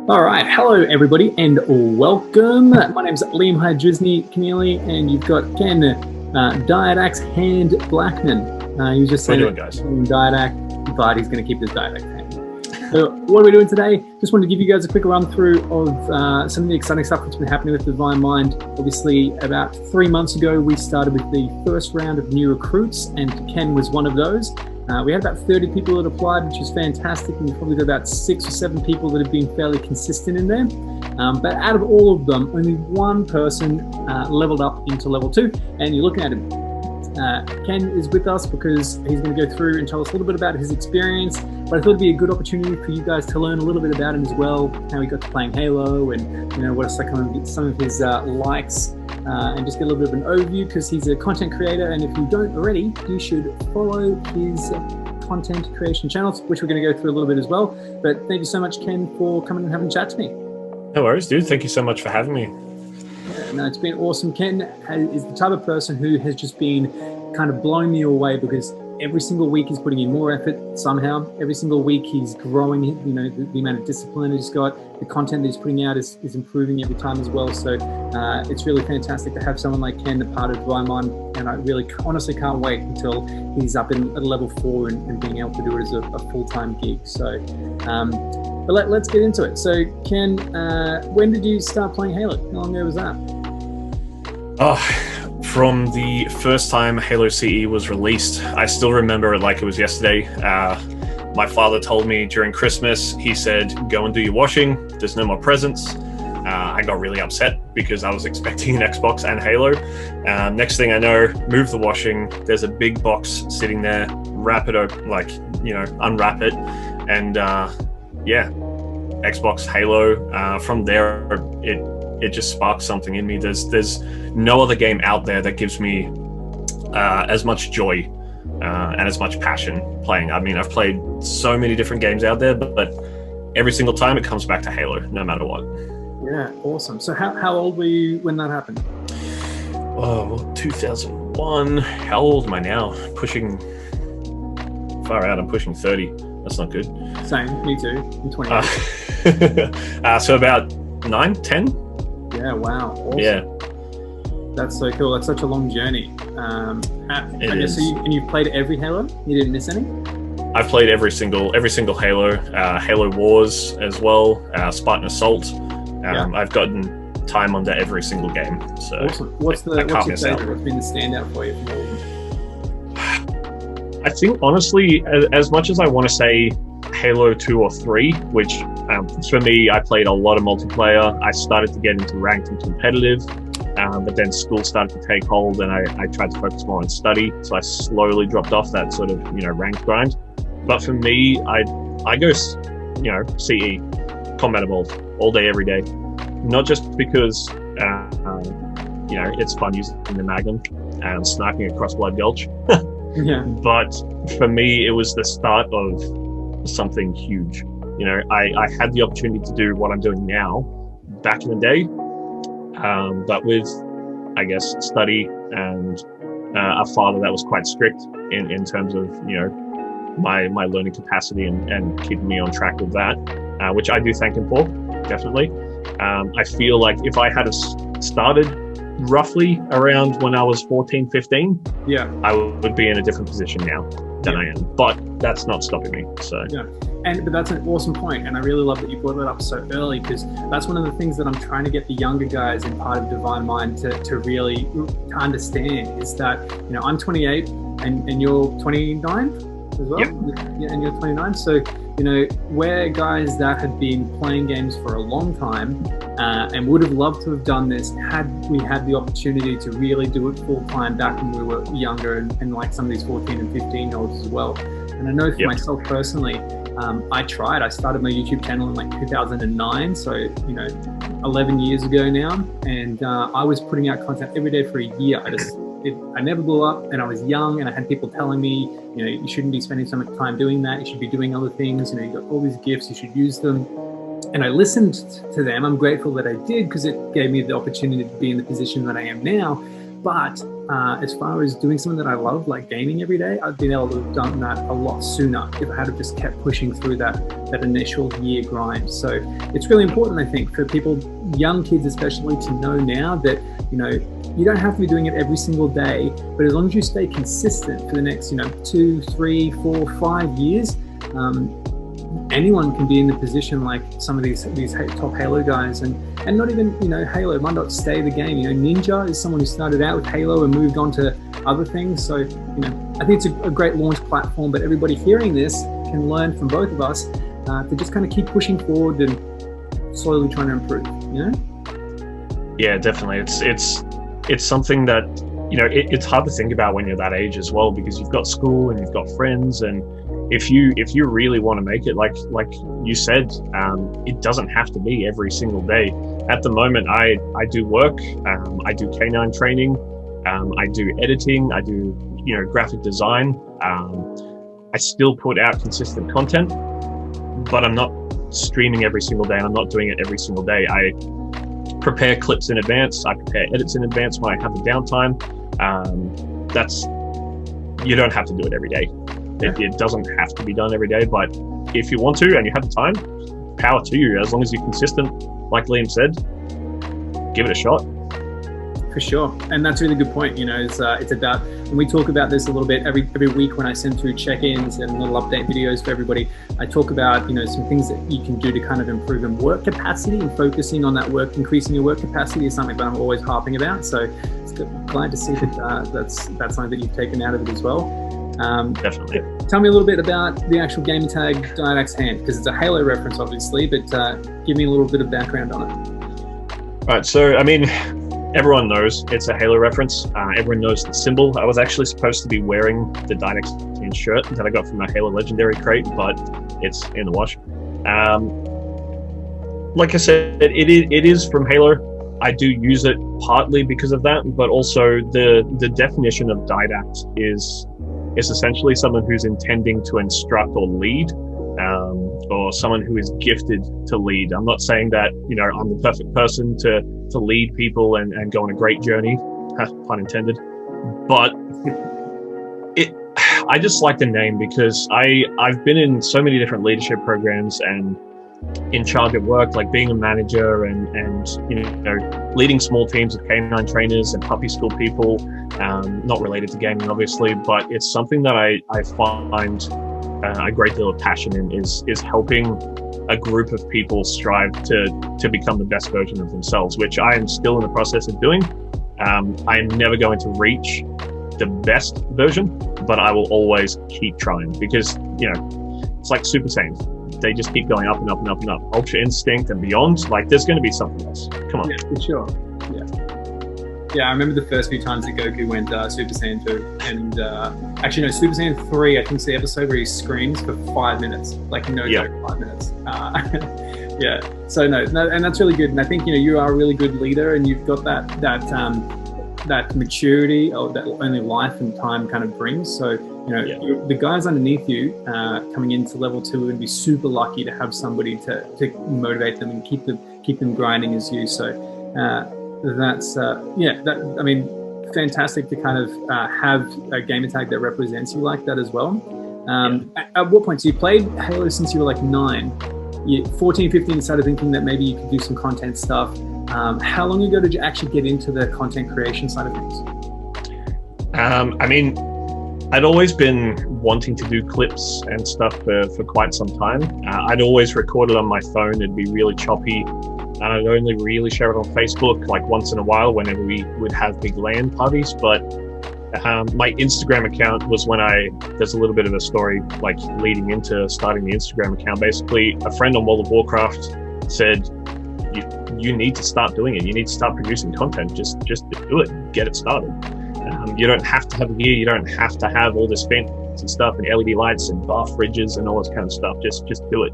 All right, hello everybody, and welcome. My name's Liam Hydrisny Keneally, and you've got Ken Didacts Hand Blackman. You just said guys? Didact, but he's going to keep his Didact hand. So, what are we doing today? Just wanted to give you guys a quick run through of some of the exciting stuff that's been happening with Divine Mind. Obviously, about 3 months ago, we started with the first round of new recruits, and Ken was one of those. We had about 30 people that applied, which is fantastic, and we've probably got about 6 or 7 people that have been fairly consistent in there. But out of all of them, only one person leveled up into level 2, and you're looking at him. Ken is with us because he's going to go through and tell us a little bit about his experience, but I thought it'd be a good opportunity for you guys to learn a little bit about him as well, how he got to playing Halo, and what are some of his likes. And just get a little bit of an overview because he's a content creator, and if you don't already, you should follow his content creation channels, which we're going to go through a little bit as well. But thank you so much, Ken, for coming and having a chat to me. No worries, dude. Thank you so much for having me. Yeah, no, it's been awesome. Ken is the type of person who has just been kind of blowing me away because every single week he's putting in more effort somehow. Every single week he's growing, the amount of discipline he's got, the content that he's putting out is improving every time as well. So it's really fantastic to have someone like Ken a part of Divine Mind, and I really honestly can't wait until he's up at level 4 and being able to do it as a full-time gig. So, but let's get into it. So Ken, when did you start playing Halo? How long ago was that? From the first time Halo CE was released, I still remember it like it was yesterday. My father told me during Christmas, he said, go and do your washing, there's no more presents. I got really upset because I was expecting an Xbox and Halo. Next thing I know, move the washing, there's a big box sitting there, wrap it open, unwrap it, and yeah, Xbox, Halo. From there, it just sparks something in me. There's no other game out there that gives me as much joy and as much passion playing. I mean, I've played so many different games out there, but every single time it comes back to Halo, no matter what. Yeah, awesome. So how old were you when that happened? Oh, 2001. How old am I now? Far out, I'm pushing 30. That's not good. Same, me too. I'm 28. So about 9, 10? Yeah, wow. Awesome. Yeah. That's so cool. That's such a long journey. It is. So you've played every Halo? You didn't miss any? I've played every single Halo, Halo Wars as well, Spartan Assault. I've gotten time under every single game. So awesome. What's your favorite? What's been the standout for you from all of them? I think honestly, as much as I want to say Halo 2 or 3, which for me, I played a lot of multiplayer. I started to get into ranked and competitive, but then school started to take hold, and I tried to focus more on study. So I slowly dropped off that sort of ranked grind. But for me, I go CE, Combat Evolved, all day, every day. Not just because it's fun using the Magnum and sniping across Blood Gulch. Yeah. But for me, it was the start of something huge. I had the opportunity to do what I'm doing now back in the day, but with, I guess, study and a father that was quite strict in terms of, my learning capacity and keeping me on track with that, which I do thank him for, definitely. I feel like if I had started roughly around when I was 14, 15, yeah, I would be in a different position now than I am, but that's not stopping me. So yeah, but that's an awesome point, and I really love that you brought that up so early, because that's one of the things that I'm trying to get the younger guys in part of Divine Mind to really understand is that I'm 28 and you're 29 as well. Yep. Yeah, and you're 29. So we're guys that had been playing games for a long time and would have loved to have done this had we had the opportunity to really do it full time back when we were younger, and like some of these 14 and 15 year olds as well. And I know for myself personally, I started my YouTube channel in like 2009, so 11 years ago now, and I was putting out content every day for a year. I never blew up, and I was young, and I had people telling me, you shouldn't be spending so much time doing that. You should be doing other things. You got all these gifts, you should use them. And I listened to them. I'm grateful that I did, because it gave me the opportunity to be in the position that I am now. But as far as doing something that I love, like gaming every day, I've been able to have done that a lot sooner if I had just kept pushing through that initial year grind. So it's really important, I think, for people, young kids especially, to know now that, you don't have to be doing it every single day, but as long as you stay consistent for the next, 2, 3, 4, 5 years, anyone can be in the position like some of these top Halo guys, and not even, Halo might not stay the game. Ninja is someone who started out with Halo and moved on to other things. So, I think it's a great launch platform, but everybody hearing this can learn from both of us to just kind of keep pushing forward and slowly trying to improve, Yeah, definitely. It's something that, it's hard to think about when you're that age as well, because you've got school and you've got friends, and if you really want to make it, like you said, it doesn't have to be every single day. At the moment, I do work, I do canine training, I do editing, I do graphic design. I still put out consistent content, but I'm not streaming every single day, and I'm not doing it every single day. I prepare clips in advance, I prepare edits in advance when I have the downtime. You don't have to do it every day. It doesn't have to be done every day, but if you want to and you have the time, power to you. As long as you're consistent, like Liam said, give it a shot. For sure, and that's a really good point. It's about, and we talk about this a little bit every week when I send through check-ins and little update videos for everybody. I talk about some things that you can do to kind of improve in work capacity, and focusing on that work, increasing your work capacity is something that I'm always harping about. So it's glad to see that that's something that you've taken out of it as well. Definitely. Tell me a little bit about the actual gamertag Didacts hand, because it's a Halo reference, obviously, but give me a little bit of background on it. Right, so everyone knows it's a Halo reference. Everyone knows the symbol. I was actually supposed to be wearing the Didacts shirt that I got from a Halo Legendary crate, but it's in the wash. Like I said, it is from Halo. I do use it partly because of that, but also the definition of Didact is essentially someone who's intending to instruct or lead, or someone who is gifted to lead. I'm not saying that, I'm the perfect person to lead people and go on a great journey, pun intended, but I just like the name because I've been in so many different leadership programs and in charge of work, like being a manager and leading small teams of canine trainers and puppy school people, not related to gaming obviously, but it's something that I find a great deal of passion in, is helping a group of people strive to become the best version of themselves, which I am still in the process of doing. I am never going to reach the best version, but I will always keep trying, because it's like Super Saiyans. They just keep going up and up and up and up. Ultra Instinct and beyond, like there's going to be something else. Come on. Yeah, for sure. Yeah, I remember the first few times that Goku went Super Saiyan 2, and actually no, Super Saiyan 3, I think it's the episode where he screams for 5 minutes, like no joke, 5 minutes. Yeah, so no, and that's really good. And I think you are a really good leader, and you've got that maturity or that only life and time kind of brings. So the guys underneath you coming into level 2 are going to be super lucky to have somebody to motivate them and keep them grinding as you. So that's fantastic to kind of have a gamertag that represents you like that as well. At what point? So you played Halo since you were like 9. You 14, 15 started thinking that maybe you could do some content stuff. How long ago did you actually get into the content creation side of things? I'd always been wanting to do clips and stuff for quite some time. I'd always record it on my phone. It'd be really choppy, and I'd only really share it on Facebook like once in a while whenever we would have big LAN parties. But my Instagram account was there's a little bit of a story like leading into starting the Instagram account. Basically, a friend on World of Warcraft said, you need to start doing it. You need to start producing content. Just do it. Get it started. You don't have to have gear. You don't have to have all this fancy stuff and LED lights and bar fridges and all this kind of stuff. Just do it.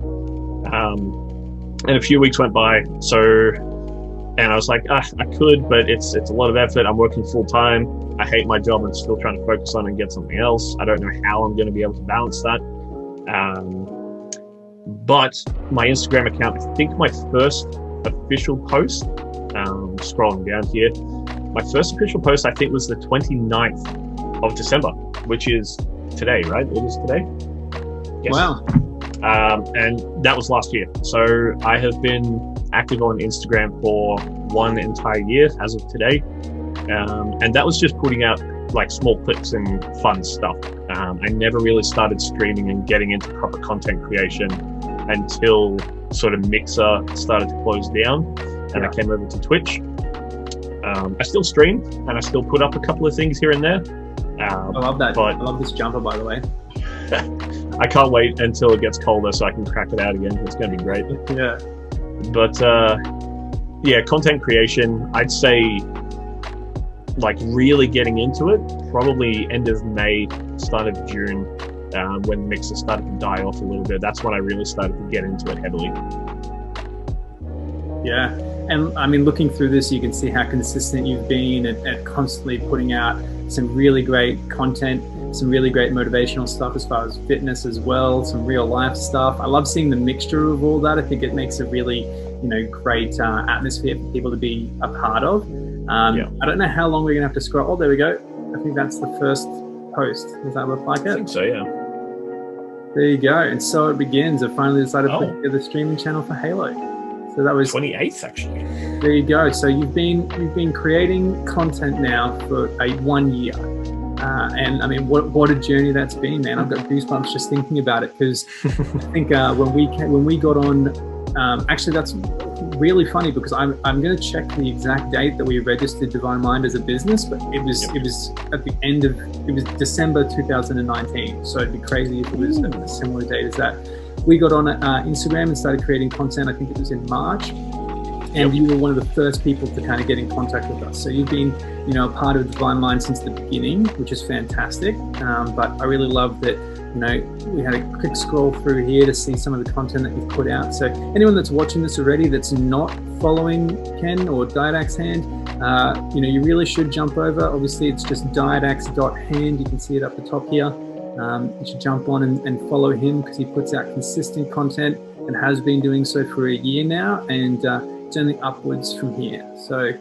And a few weeks went by. And I was like, I could, but it's a lot of effort. I'm working full time. I hate my job. I'm still trying to focus on and get something else. I don't know how I'm going to be able to balance that. But my Instagram account, I think my first official post, scrolling down here, my first official post, I think, was the 29th of December, which is today, right? It is today. Yes. Wow. And that was last year. So I have been active on Instagram for 1 entire year as of today. And that was just putting out like small clips and fun stuff. I never really started streaming and getting into proper content creation until sort of Mixer started to close down, and I came over to Twitch. I still stream and I still put up a couple of things here and there. I love that. I love this jumper, by the way. I can't wait until it gets colder so I can crack it out again. It's going to be great. Yeah. But yeah, content creation, I'd say like really getting into it, probably end of May, start of June, when Mixer started to die off a little bit. That's when I really started to get into it heavily. Yeah. And I mean, looking through this, you can see how consistent you've been at constantly putting out some really great content, some really great motivational stuff as far as fitness as well, some real life stuff. I love seeing the mixture of all that. I think it makes a really, great atmosphere for people to be a part of. I don't know how long we're gonna have to scroll. Oh, there we go. I think that's the first post. Does that look like it? I think so, yeah. There you go. And so it begins. I finally decided to put together a streaming channel for Halo. So that was 28th, actually. There you go. So you've been creating content now for 1 year, and I mean, what a journey that's been, man. I've got goosebumps just thinking about it, because I think when we got on, actually that's really funny, because I'm going to check the exact date that we registered Divine Mind as a business, but it was at the end of December 2019. So it'd be crazy if it was a similar date as that. We got on Instagram and started creating content. I think it was in March, and you were one of the first people to kind of get in contact with us. So you've been, a part of Divine Mind since the beginning, which is fantastic. But I really love that, we had a quick scroll through here to see some of the content that you've put out. So anyone that's watching this already that's not following Ken or Didact's Hand, you really should jump over. Obviously, it's just didacts.hand. You can see it up the top here. You should jump on and follow him, because he puts out consistent content and has been doing so for a year now, and it's only upwards from here. So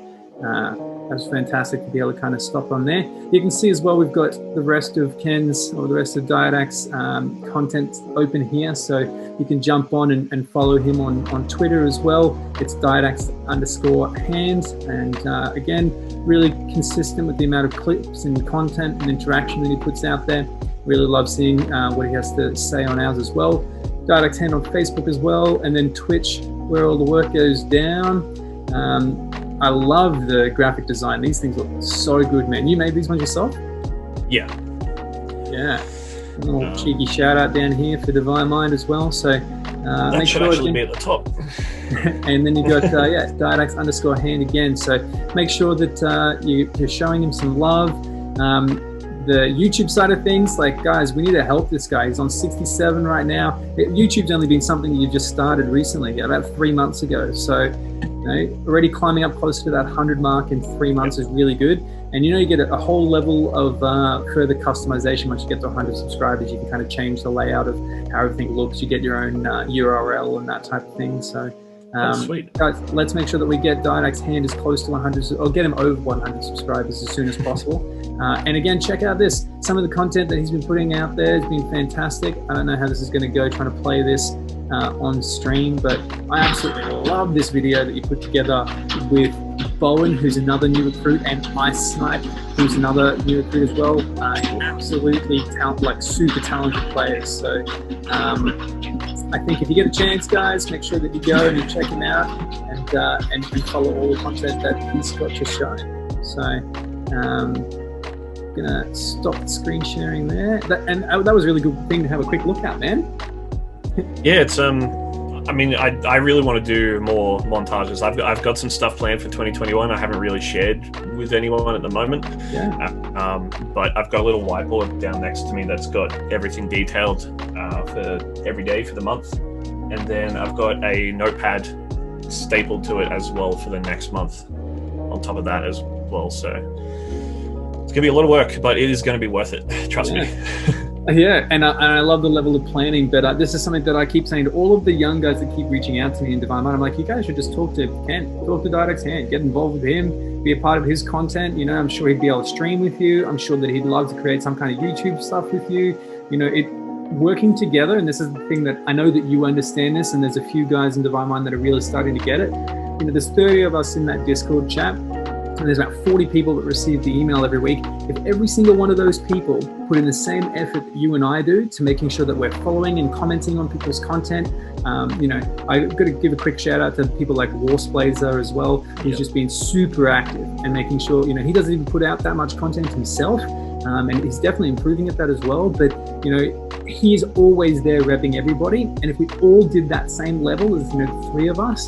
that's fantastic to be able to kind of stop on there. You can see as well, we've got the rest of Ken's or the rest of Didact's content open here, so you can jump on and follow him on Twitter as well. It's Didacts_hand, and again, really consistent with the amount of clips and content and interaction that he puts out there. Really love seeing what he has to say on ours as well. Didact's Hand on Facebook as well, and then Twitch, where all the work goes down. I love the graphic design. These things look so good, man. You made these ones yourself? Yeah. Yeah. A little cheeky shout out down here for Divine Mind as well. So that make should sure actually be at the top. And then you've got Didacts_hand again. So make sure that you're showing him some love. The YouTube side of things, like, guys, we need to help this guy. He's on 67 right now. YouTube's only been something you just started recently, about 3 months ago. So, already climbing up close to that 100 mark in 3 months is really good. And you get a whole level of further customization once you get to 100 subscribers. You can kind of change the layout of how everything looks. You get your own URL and that type of thing. So. Sweet. Guys, let's make sure that we get Didact's Hand as close to 100, or get him over 100 subscribers as soon as possible. And again, check out this. Some of the content that he's been putting out there has been fantastic. I don't know how this is going to go trying to play this on stream, but I absolutely love this video that you put together with Bowen, who's another new recruit, and Ice Snipe, who's another new recruit as well. Absolutely super talented players. So I think if you get a chance, guys, make sure that you go and you check him out, and follow all the content that he's got to show. So I'm gonna stop the screen sharing there. That was a really good thing to have a quick look at, man. Yeah, it's I mean, I really want to do more montages. I've got some stuff planned for 2021. I haven't really shared with anyone at the moment. Yeah. But I've got a little whiteboard down next to me that's got everything detailed for every day for the month, and then I've got a notepad stapled to it as well for the next month on top of that as well. So it's gonna be a lot of work, but it is going to be worth it. Trust me. Yeah, and I love the level of planning, but this is something that I keep saying to all of the young guys that keep reaching out to me in Divine Mind. I'm like, you guys should just talk to Ken, talk to Didact's Hand, get involved with him, be a part of his content. You know, I'm sure he'd be able to stream with you. I'm sure that he'd love to create some kind of YouTube stuff with you. You know, working together, and this is the thing that I know that you understand this, and there's a few guys in Divine Mind that are really starting to get it. You know, there's 30 of us in that Discord chat, and there's about 40 people that receive the email every week. If every single one of those people put in the same effort that you and I do to making sure that we're following and commenting on people's content, you know, I've got to give a quick shout out to people like Warsblazer as well. He's just been super active and making sure, you know, he doesn't even put out that much content himself. And he's definitely improving at that as well. But, you know, he's always there repping everybody. And if we all did that same level as, you know, 3 of us,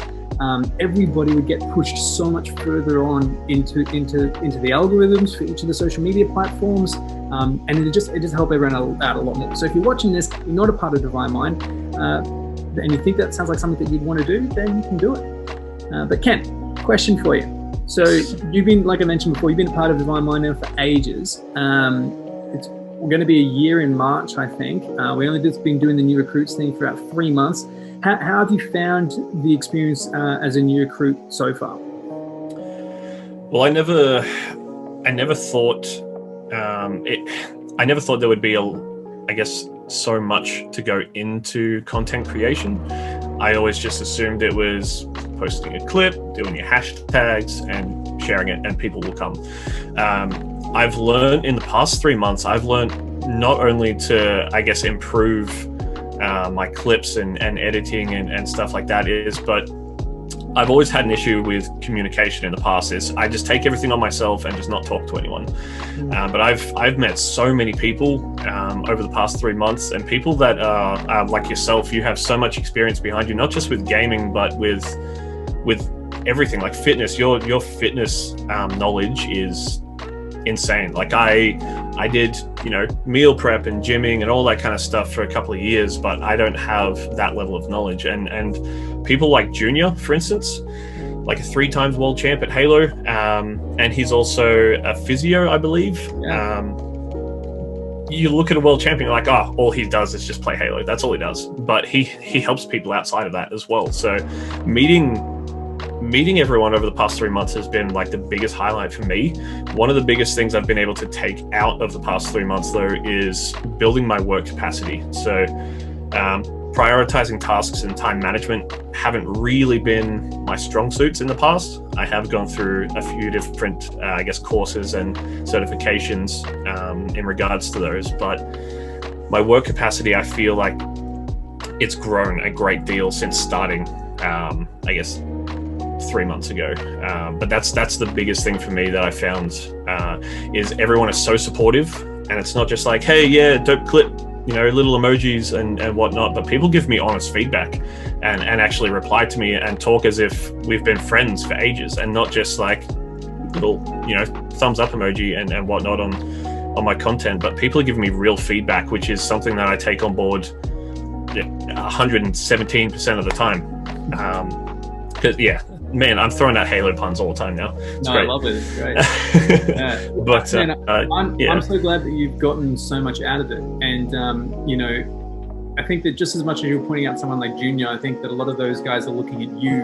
everybody would get pushed so much further on into the algorithms for each of the social media platforms, and it just help everyone out a lot more. So if you're watching this, you're not a part of Divine Mind, and you think that sounds like something that you'd want to do, then you can do it. But Ken, question for you. So you've been, like I mentioned before, you've been a part of Divine Mind now for ages. It's going to be a year in March, I think. We only just been doing the new recruits thing for about 3 months. How have you found the experience as a new recruit so far? Well, I never thought I never thought there would be I guess so much to go into content creation. I always just assumed it was posting a clip, doing your hashtags, and sharing it, and people will come. I've learned in the past 3 months, I've learned not only to, I guess, improve my clips and editing and stuff like that but I've always had an issue with communication in the past. I just take everything on myself and just not talk to anyone. But I've met so many people over the past 3 months, and people that are like yourself. You have so much experience behind you, not just with gaming, but with everything, like fitness. Your fitness knowledge is insane. Like I did, you know, meal prep and gymming and all that kind of stuff for a couple of years, but I don't have that level of knowledge. And people like Junior, for instance, like a 3 times world champ at Halo, and he's also a physio, I believe. Yeah. You look at a world champion, you're like, oh, all he does is just play Halo. That's all he does. But he helps people outside of that as well. So meeting everyone over the past 3 months has been like the biggest highlight for me. One of the biggest things I've been able to take out of the past 3 months, though, is building my work capacity. So prioritizing tasks and time management haven't really been my strong suits in the past. I have gone through a few different, I guess, courses and certifications in regards to those, but my work capacity, I feel like it's grown a great deal since starting, I guess, 3 months ago. But that's the biggest thing for me that I found, is everyone is so supportive, and it's not just like, hey, yeah, dope clip, you know, little emojis and whatnot, but people give me honest feedback and actually reply to me and talk as if we've been friends for ages, and not just like little, you know, thumbs up emoji and whatnot on my content. But people are giving me real feedback, which is something that I take on board 117% of the time. Because yeah, man, I'm throwing out Halo puns all the time now. It's great. I love it. It's great. Yeah. But I'm so glad that you've gotten so much out of it. And, you know, I think that just as much as you're pointing out someone like Junior, I think that a lot of those guys are looking at you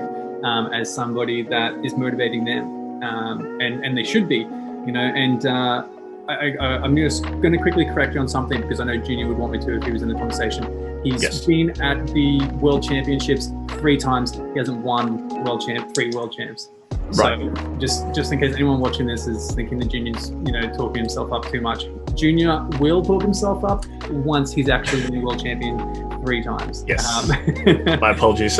as somebody that is motivating them. And they should be, you know, and I'm going to quickly correct you on something, because I know Junior would want me to if he was in the conversation. He's been at the World Championships 3 times. He hasn't won 3 world champs. Right. So just in case anyone watching this is thinking that Junior's, you know, talking himself up too much, Junior will talk himself up once he's actually the world champion 3 times. Yes. My apologies.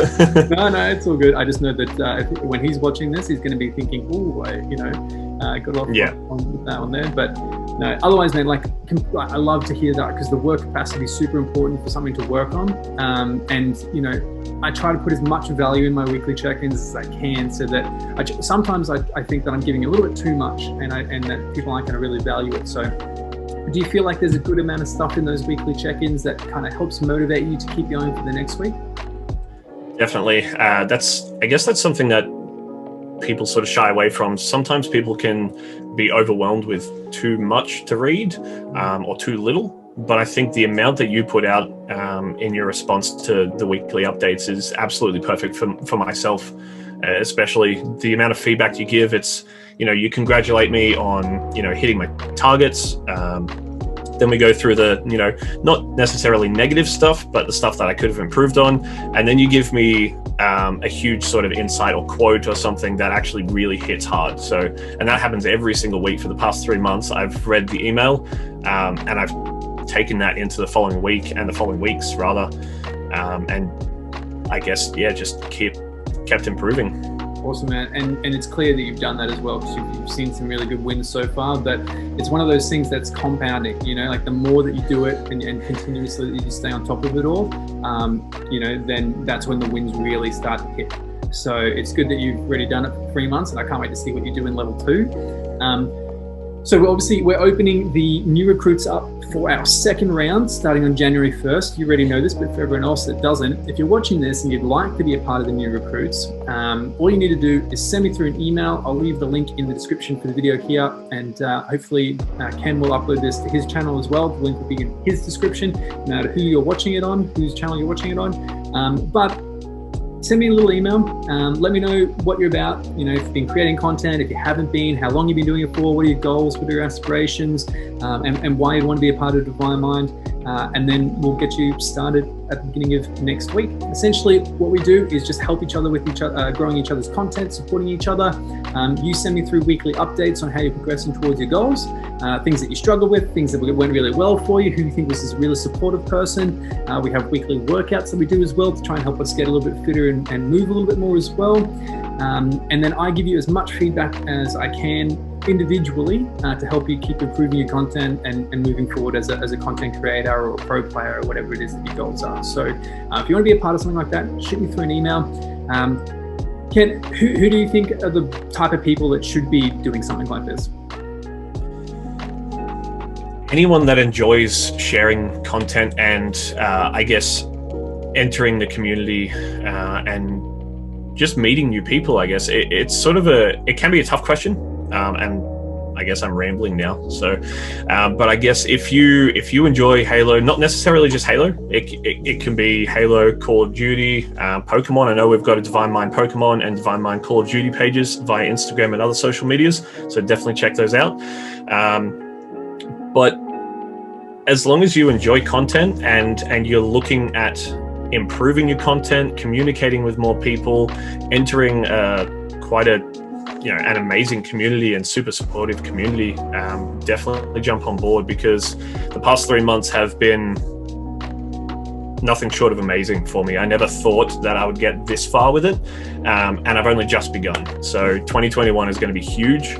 No, it's all good. I just know that when he's watching this, he's going to be thinking, "Ooh, you know, got a lot on that one there." But no, otherwise, man, like I love to hear that, because the work capacity is super important for something to work on. And you know, I try to put as much value in my weekly check-ins as I can, so that sometimes I think that I'm giving a little bit too much, and that people aren't going to really value it. So do you feel like there's a good amount of stuff in those weekly check-ins that kind of helps motivate you to keep going for the next week? Definitely. I guess that's something that people sort of shy away from. Sometimes people can be overwhelmed with too much to read, or too little. But I think the amount that you put out in your response to the weekly updates is absolutely perfect for myself, especially the amount of feedback you give. It's, you congratulate me on, hitting my targets. Then we go through the, not necessarily negative stuff, but the stuff that I could have improved on. And then you give me a huge sort of insight or quote or something that actually really hits hard. So, and that happens every single week for the past 3 months. I've read the email and I've taken that into the following week and the following weeks rather. And I guess, just kept improving. Awesome, man. And it's clear that you've done that as well, because you've seen some really good wins so far. But it's one of those things that's compounding, like the more that you do it and continuously that you stay on top of it all, then that's when the wins really start to hit. So it's good that you've already done it for 3 months, and I can't wait to see what you do in level 2. So obviously we're opening the new recruits up for our second round starting on January 1st. You already know this, but for everyone else that doesn't, if you're watching this and you'd like to be a part of the new recruits, all you need to do is send me through an email. I'll leave the link in the description for the video here, and hopefully Ken will upload this to his channel as well. The link will be in his description, no matter who you're watching it on, whose channel you're watching it on. But send me a little email. Let me know what you're about. If you've been creating content, if you haven't been, how long you've been doing it for, what are your goals, what are your aspirations, and why you want to be a part of Divine Mind. And then we'll get you started at the beginning of next week. Essentially, what we do is just help each other with growing each other's content, supporting each other. You send me through weekly updates on how you're progressing towards your goals, things that you struggle with, things that went really well for you, who you think was a really supportive person. We have weekly workouts that we do as well to try and help us get a little bit fitter and move a little bit more as well. And then I give you as much feedback as I can individually to help you keep improving your content and moving forward as a content creator or a pro player or whatever it is that your goals are. So if you want to be a part of something like that, shoot me through an email. Ken, who do you think are the type of people that should be doing something like this? Anyone that enjoys sharing content and I guess entering the community and just meeting new people. I guess it's sort of it can be a tough question, and I guess I'm rambling now. So, but I guess if you enjoy Halo, not necessarily just Halo, it can be Halo, Call of Duty, Pokemon. I know we've got a Divine Mind Pokemon and Divine Mind Call of Duty pages via Instagram and other social medias, so definitely check those out. But as long as you enjoy content and you're looking at improving your content, communicating with more people, entering quite an amazing community and super supportive community, definitely jump on board, because the past 3 months have been nothing short of amazing for me. I never thought that I would get this far with it, and I've only just begun. So 2021 is going to be huge,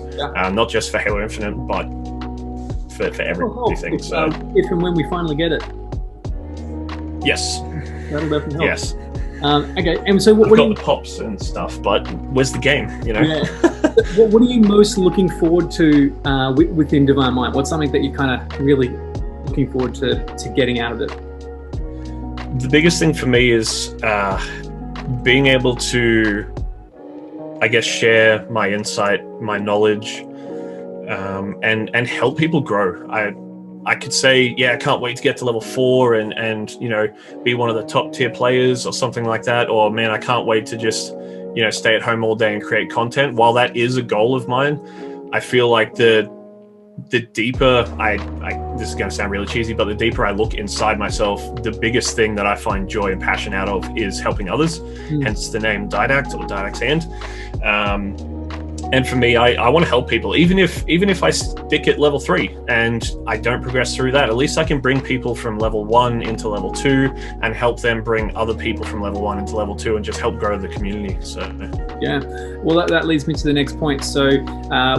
not just for Halo Infinite, but for everything. So if and when we finally get it. Yes. That'll definitely help. Yes. Okay, and so what I've do got the pops and stuff, but where's the game? Yeah. What are you most looking forward to within Divine Mind? What's something that you're kind of really looking forward to getting out of it? The biggest thing for me is being able to, I guess, share my insight, my knowledge, and help people grow. I could say, I can't wait to get to level 4 and be one of the top tier players or something like that. Or, man, I can't wait to just, stay at home all day and create content. While that is a goal of mine, I feel like the deeper this is going to sound really cheesy, but the deeper I look inside myself, the biggest thing that I find joy and passion out of is helping others. Hence the name Didact or Didacts. And for me, I want to help people, even if I stick at level 3 and I don't progress through that. At least I can bring people from level 1 into level 2 and help them bring other people from level 1 into level 2 and just help grow the community. So yeah, well, that leads me to the next point. So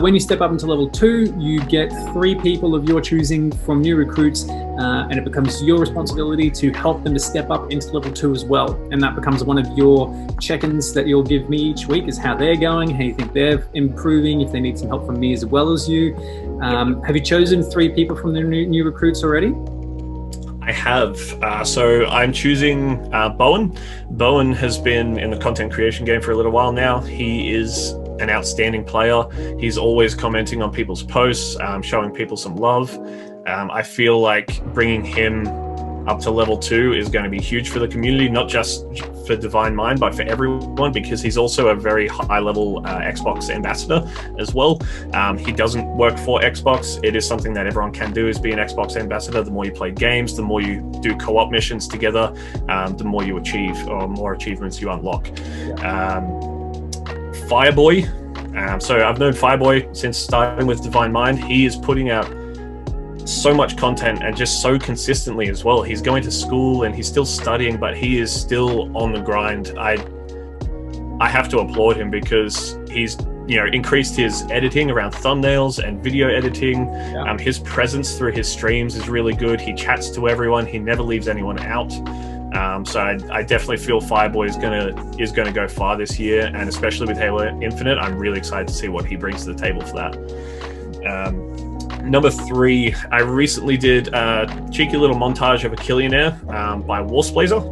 when you step up into level 2, you get 3 people of your choosing from new recruits, and it becomes your responsibility to help them to step up into level 2 as well. And that becomes one of your check-ins that you'll give me each week, is how they're going, how you think they're improving, if they need some help from me as well as you. Have you chosen 3 people from the new recruits already? I have. So I'm choosing Bowen. Bowen has been in the content creation game for a little while now. He is an outstanding player. He's always commenting on people's posts, showing people some love. I feel like bringing him up to level 2 is going to be huge for the community, not just for Divine Mind, but for everyone, because he's also a very high level Xbox ambassador as well. He doesn't work for Xbox. It is something that everyone can do, is be an Xbox ambassador. The more you play games, the more you do co-op missions together, the more you achieve, or more achievements you unlock. Fireboy. So I've known Fireboy since starting with Divine Mind. He is putting out so much content, and just so consistently as well. He's going to school and he's still studying, but he is still on the grind. I have to applaud him, because he's increased his editing around thumbnails and video editing. His presence through his streams is really good. He chats to everyone. He never leaves anyone out. So I definitely feel Fireboy is gonna go far this year, and especially with Halo Infinite, I'm really excited to see what he brings to the table for that. Number 3, I recently did a cheeky little montage of a Killionaire by Warsblazer.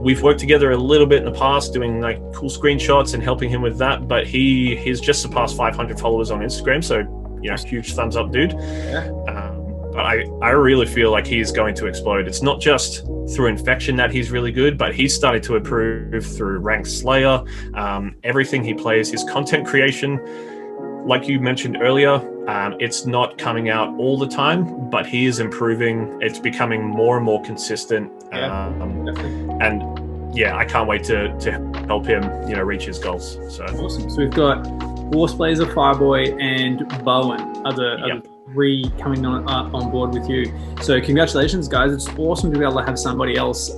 We've worked together a little bit in the past, doing like cool screenshots and helping him with that, but he's just surpassed 500 followers on Instagram, so huge thumbs up, dude. But I really feel like he's going to explode. It's not just through Infection that he's really good, but he's started to improve through Ranked Slayer. Everything he plays, his content creation, like you mentioned earlier, it's not coming out all the time, but he is improving. It's becoming more and more consistent. And yeah, I can't wait to help him, reach his goals. So awesome. So we've got Warsblazer, Fireboy, and Bowen are the 3 coming on board with you. So congratulations, guys. It's awesome to be able to have somebody else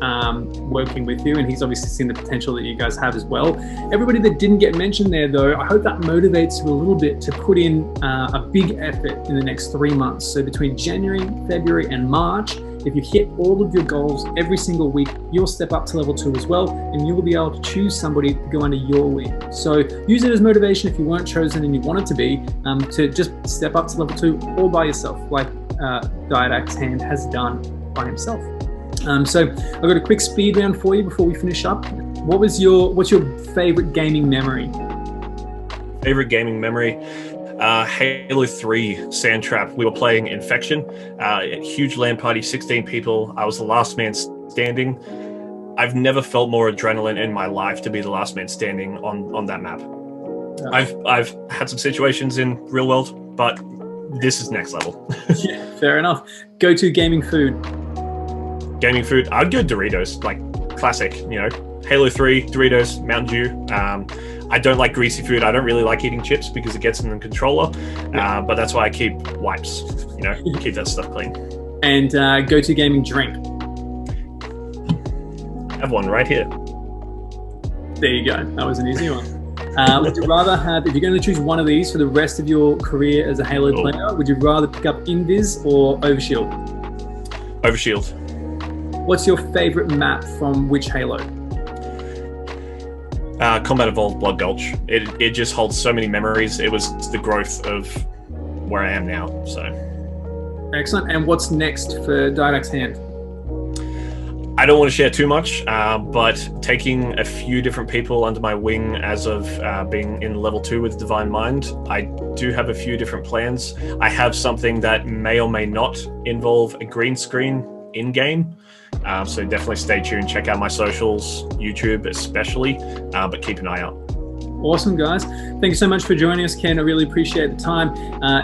working with you, and he's obviously seen the potential that you guys have as well. Everybody that didn't get mentioned there, though, I hope that motivates you a little bit to put in a big effort in the next 3 months. So between January, February, and March, if you hit all of your goals every single week, you'll step up to level 2 as well, and you will be able to choose somebody to go under your wing. So use it as motivation if you weren't chosen and you wanted to be, to just step up to level 2 all by yourself, like Didact's hand has done by himself. So I've got a quick speed round for you before we finish up. What's your favorite gaming memory? Favorite gaming memory? Halo 3 Sand Trap. We were playing Infection, a huge LAN party, 16 people. I was the last man standing. I've never felt more adrenaline in my life to be the last man standing on that map. I've had some situations in real world, but this is next level. Yeah, fair enough. Go-to gaming food. Gaming food, I'd go Doritos, like classic, Halo 3, Doritos, Mountain Dew. I don't like greasy food. I don't really like eating chips because it gets in the controller, but that's why I keep wipes, keep that stuff clean. And go-to gaming drink. I have one right here. There you go. That was an easy one. Would you rather have, if you're going to choose one of these for the rest of your career as a Halo player, would you rather pick up Invis or Overshield? Overshield. What's your favorite map from which Halo? Combat Evolved Blood Gulch. It just holds so many memories. It was the growth of where I am now. So excellent. And what's next for Didact's hand? I don't want to share too much, but taking a few different people under my wing as of being in level 2 with Divine Mind, I do have a few different plans. I have something that may or may not involve a green screen in-game. So definitely stay tuned, check out my socials, YouTube especially, but keep an eye out. Awesome, guys. Thank you so much for joining us, Ken. I really appreciate the time.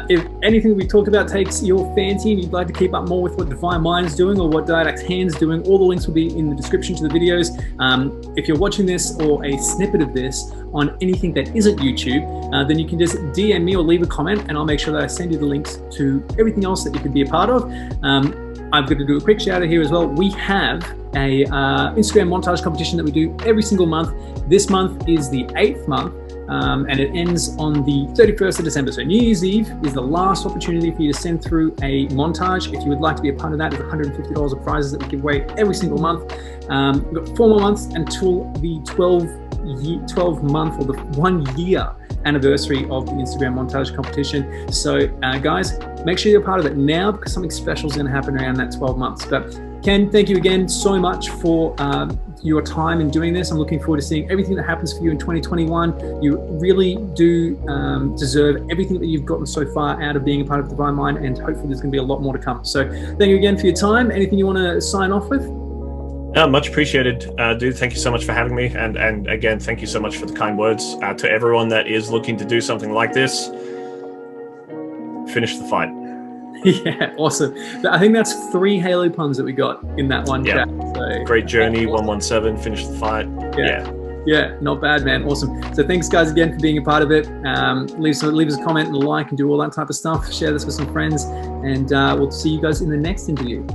If anything we talked about takes your fancy and you'd like to keep up more with what Divine Mind's doing or what Didact's Hand's doing, all the links will be in the description to the videos. If you're watching this or a snippet of this on anything that isn't YouTube, then you can just DM me or leave a comment and I'll make sure that I send you the links to everything else that you could be a part of. I've got to do a quick shout out here as well. We have a Instagram montage competition that we do every single month. This month is the 8th month, and it ends on the 31st of December. So New Year's Eve is the last opportunity for you to send through a montage. If you would like to be a part of that, there's $150 of prizes that we give away every single month. We've got 4 more months until the 12 month or the 1 year anniversary of the Instagram montage competition. So guys, make sure you're part of it now because something special is going to happen around that 12 months. But Ken, thank you again so much for your time in doing this. I'm looking forward to seeing everything that happens for you in 2021. You really do deserve everything that you've gotten so far out of being a part of Divine Mind, and hopefully there's going to be a lot more to come. So thank you again for your time. Anything you want to sign off with? Much appreciated, dude. Thank you so much for having me. And again, thank you so much for the kind words. To everyone that is looking to do something like this, finish the fight. Yeah, awesome. I think that's 3 Halo puns that we got in that one chat. So, great journey, 117, finish the fight. Yeah, not bad, man. Awesome. So thanks, guys, again for being a part of it. Leave us a comment and a like and do all that type of stuff. Share this with some friends, and we'll see you guys in the next interview.